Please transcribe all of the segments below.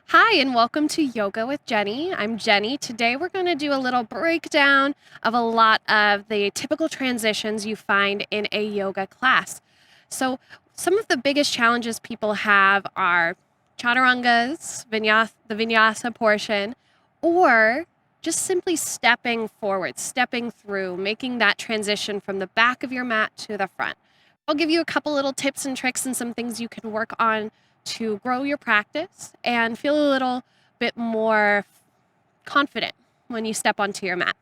Hi, and welcome to Yoga with Jenny. I'm Jenny. Today we're going to do a little breakdown of a lot of the typical transitions you find in a yoga class. So, some of the biggest challenges people have are chaturangas, the vinyasa portion, or just simply stepping forward, stepping through, making that transition from the back of your mat to the front. I'll give you a couple little tips and tricks and some things you can work on to grow your practice and feel a little bit more confident when you step onto your mat.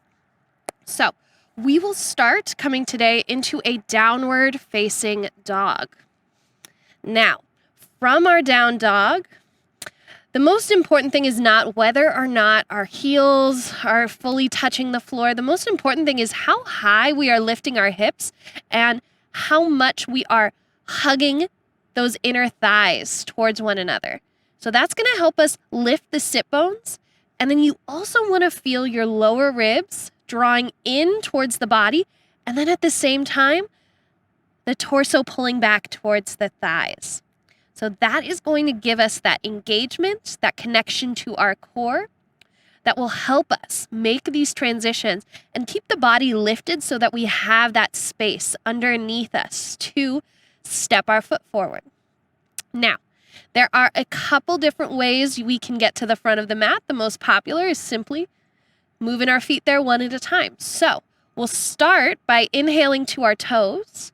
So, we will start coming today into a downward facing dog. Now, from our down dog, the most important thing is not whether or not our heels are fully touching the floor. The most important thing is how high we are lifting our hips and how much we are hugging those inner thighs towards one another. So that's going to help us lift the sit bones. And then you also want to feel your lower ribs drawing in towards the body. And then at the same time, the torso pulling back towards the thighs. So that is going to give us that engagement, that connection to our core that will help us make these transitions and keep the body lifted so that we have that space underneath us to step our foot forward. Now, there are a couple different ways we can get to the front of the mat. The most popular is simply moving our feet there one at a time. So we'll start by inhaling to our toes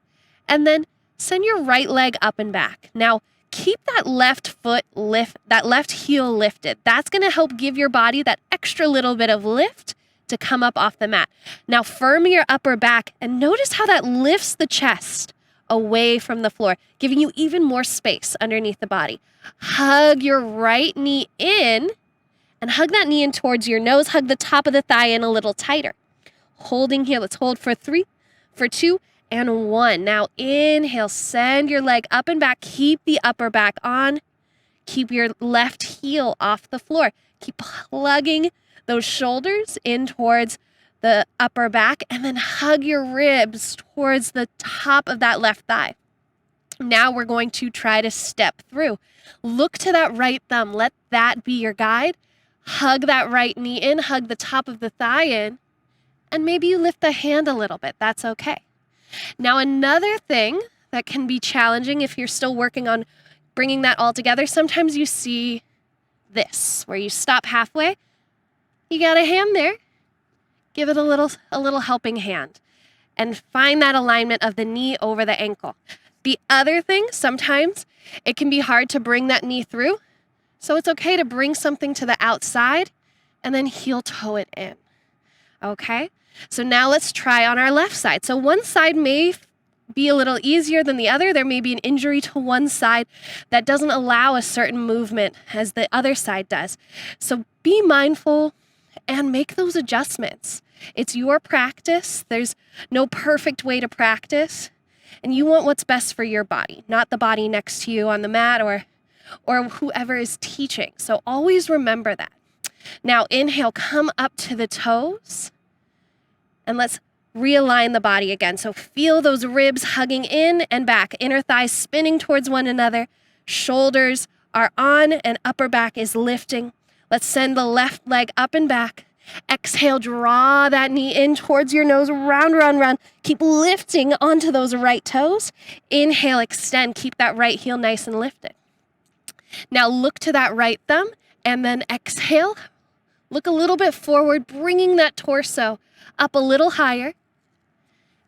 and then send your right leg up and back. Now, keep that left foot that left heel lifted. That's going to help give your body that extra little bit of lift to come up off the mat. Now, firm your upper back and notice how that lifts the chest away from the floor, giving you even more space underneath the body. Hug your right knee in and hug that knee in towards your nose. Hug the top of the thigh in a little tighter. Holding here. Let's hold for 3, for 2, and 1. Now inhale, send your leg up and back. Keep the upper back on. Keep your left heel off the floor. Keep plugging those shoulders in towards the upper back and then hug your ribs towards the top of that left thigh. Now we're going to try to step through. Look to that right thumb. Let that be your guide. Hug that right knee in, hug the top of the thigh in, and maybe you lift the hand a little bit. That's okay. Now, another thing that can be challenging if you're still working on bringing that all together, sometimes you see this, where you stop halfway. You got a hand there. Give it a little helping hand and find that alignment of the knee over the ankle. The other thing, sometimes it can be hard to bring that knee through. So it's okay to bring something to the outside and then heel toe it in. Okay? So now let's try on our left side. So one side may be a little easier than the other. There may be an injury to one side that doesn't allow a certain movement as the other side does. So be mindful and make those adjustments. It's your practice. There's no perfect way to practice. And you want what's best for your body, not the body next to you on the mat or whoever is teaching. So always remember that. Now inhale, come up to the toes. And let's realign the body again. So feel those ribs hugging in and back, inner thighs spinning towards one another. Shoulders are on and upper back is lifting. Let's send the left leg up and back. Exhale, draw that knee in towards your nose, round, round, round. Keep lifting onto those right toes. Inhale, extend, keep that right heel nice and lifted. Now look to that right thumb and then exhale. Look a little bit forward, bringing that torso up a little higher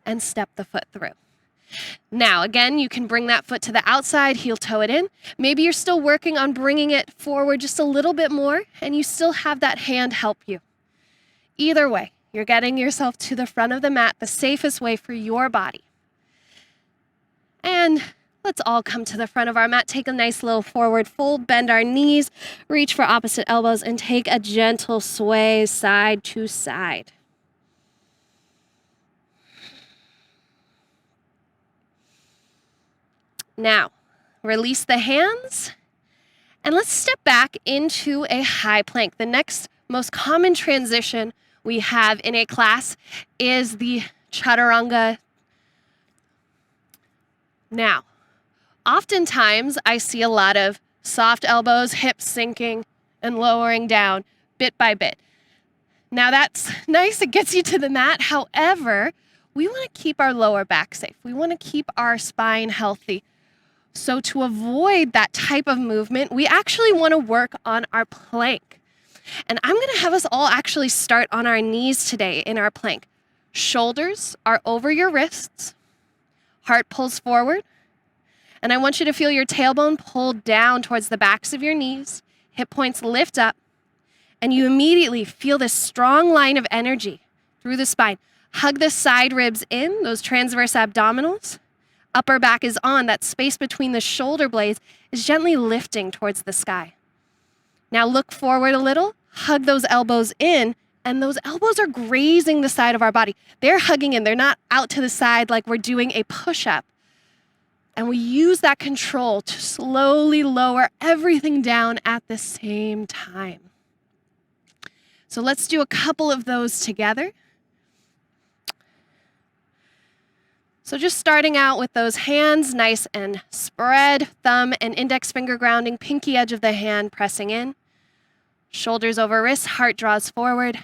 and step the foot through. Now, again, you can bring that foot to the outside, heel toe it in. Maybe you're still working on bringing it forward just a little bit more and you still have that hand help you. Either way, you're getting yourself to the front of the mat the safest way for your body. And let's all come to the front of our mat. Take a nice little forward fold, bend our knees, reach for opposite elbows, and take a gentle sway side to side. Now, release the hands, and let's step back into a high plank. The next most common transition we have in a class is the chaturanga. Now, oftentimes I see a lot of soft elbows, hips sinking, and lowering down bit by bit. Now that's nice, it gets you to the mat. However, we want to keep our lower back safe. We want to keep our spine healthy. So to avoid that type of movement, we actually want to work on our plank. And I'm going to have us all actually start on our knees today in our plank. Shoulders are over your wrists, heart pulls forward, and I want you to feel your tailbone pull down towards the backs of your knees, hip points lift up, and you immediately feel this strong line of energy through the spine. Hug the side ribs in, those transverse abdominals. Upper back is on. That space between the shoulder blades is gently lifting towards the sky. Now look forward a little, hug those elbows in, and those elbows are grazing the side of our body. They're hugging in. They're not out to the side like we're doing a push-up. And we use that control to slowly lower everything down at the same time. So let's do a couple of those together. So just starting out with those hands nice and spread, thumb and index finger grounding, pinky edge of the hand pressing in. Shoulders over wrists, heart draws forward.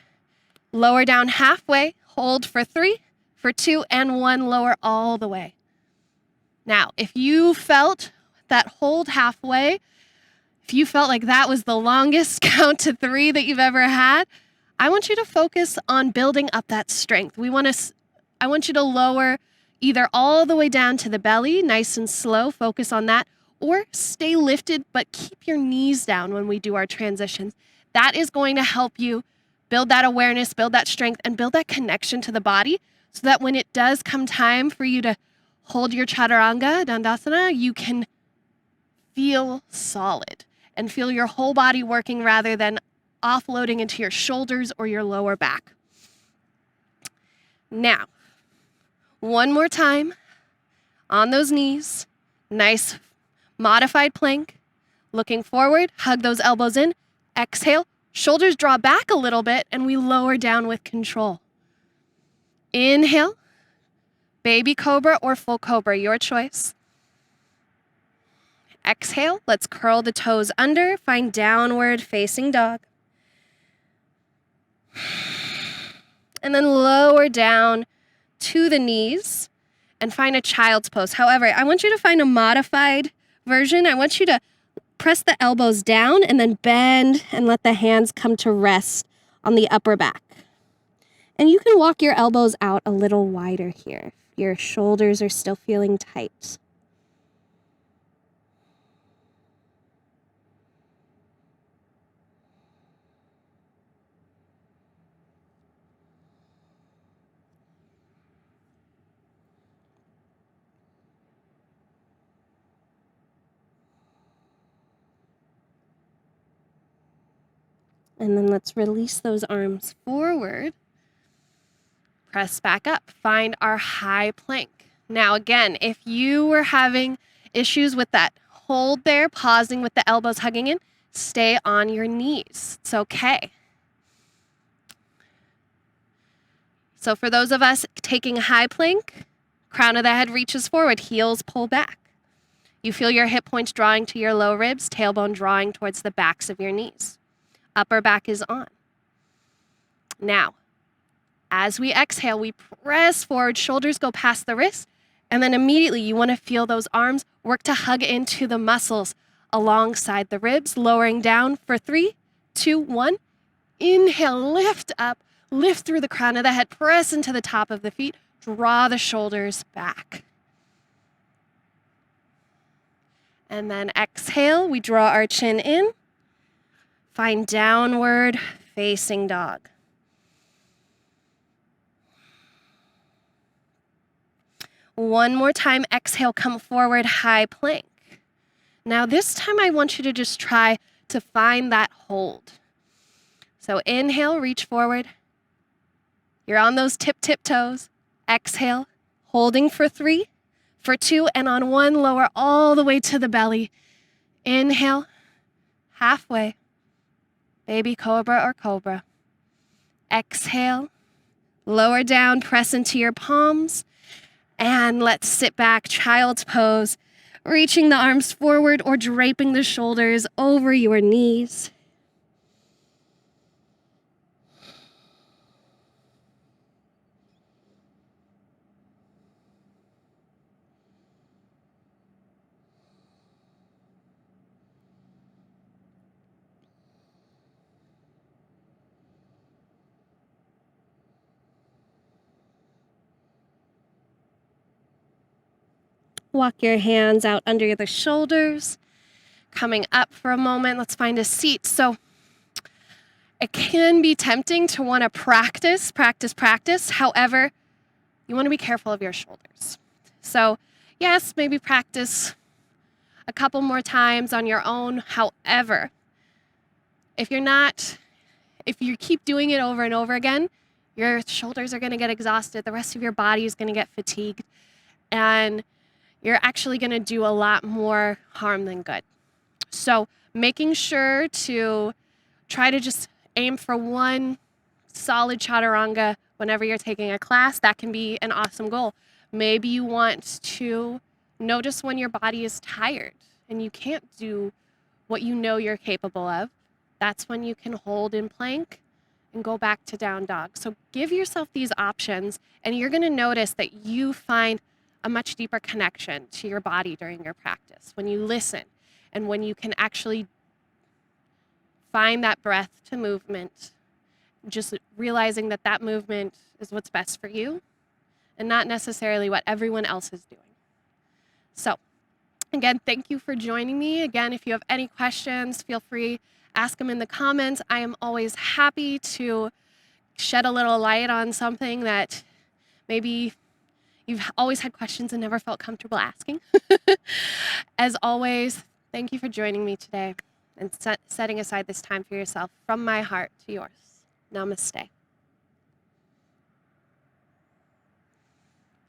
Lower down halfway, hold for 3, for 2, and 1, lower all the way. Now, if you felt that hold halfway, if you felt like that was the longest count to 3 that you've ever had, I want you to focus on building up that strength. I want you to lower either all the way down to the belly, nice and slow, focus on that, or stay lifted, but keep your knees down when we do our transitions. That is going to help you build that awareness, build that strength, and build that connection to the body so that when it does come time for you to hold your chaturanga, dandasana, you can feel solid and feel your whole body working rather than offloading into your shoulders or your lower back. Now, one more time on those knees, nice modified plank, looking forward, hug those elbows in, exhale, shoulders draw back a little bit, and we lower down with control. Inhale, baby cobra or full cobra, your choice. Exhale, let's curl the toes under, find downward facing dog. And then lower down to the knees and find a child's pose. However, I want you to find a modified version. I want you to press the elbows down and then bend and let the hands come to rest on the upper back. And you can walk your elbows out a little wider here. Your shoulders are still feeling tight. And then let's release those arms forward. Press back up. Find our high plank. Now again, if you were having issues with that hold there, pausing with the elbows hugging in, stay on your knees. It's okay. So for those of us taking a high plank, crown of the head reaches forward, heels pull back. You feel your hip points drawing to your low ribs, tailbone drawing towards the backs of your knees. Upper back is on. Now, as we exhale, we press forward, shoulders go past the wrists, and then immediately you want to feel those arms work to hug into the muscles alongside the ribs, lowering down for 3, 2, 1. Inhale, lift up, lift through the crown of the head, press into the top of the feet, draw the shoulders back. And then exhale, we draw our chin in. Find downward facing dog. One more time, exhale, come forward, high plank. Now this time I want you to just try to find that hold. So inhale, reach forward. You're on those tip toes. Exhale, holding for 3, for 2, and on 1, lower all the way to the belly. Inhale, halfway. Baby cobra or cobra. Exhale, lower down, press into your palms, and let's sit back, child's pose, reaching the arms forward or draping the shoulders over your knees. Walk your hands out under the shoulders. Coming up for a moment, let's find a seat. So it can be tempting to want to practice. However, you want to be careful of your shoulders. So yes, maybe practice a couple more times on your own. However, if you keep doing it over and over again, your shoulders are going to get exhausted. The rest of your body is going to get fatigued. And you're actually going to do a lot more harm than good. So making sure to try to just aim for one solid chaturanga whenever you're taking a class, that can be an awesome goal. Maybe you want to notice when your body is tired and you can't do what you know you're capable of. That's when you can hold in plank and go back to down dog. So give yourself these options, and you're going to notice that you find a much deeper connection to your body during your practice when you listen and when you can actually find that breath to movement, just realizing that that movement is what's best for you and not necessarily what everyone else is doing. So again, thank you for joining me. Again, if you have any questions, feel free, ask them in the comments. I am always happy to shed a little light on something that maybe you've always had questions and never felt comfortable asking. As always, thank you for joining me today and setting aside this time for yourself from my heart to yours. Namaste.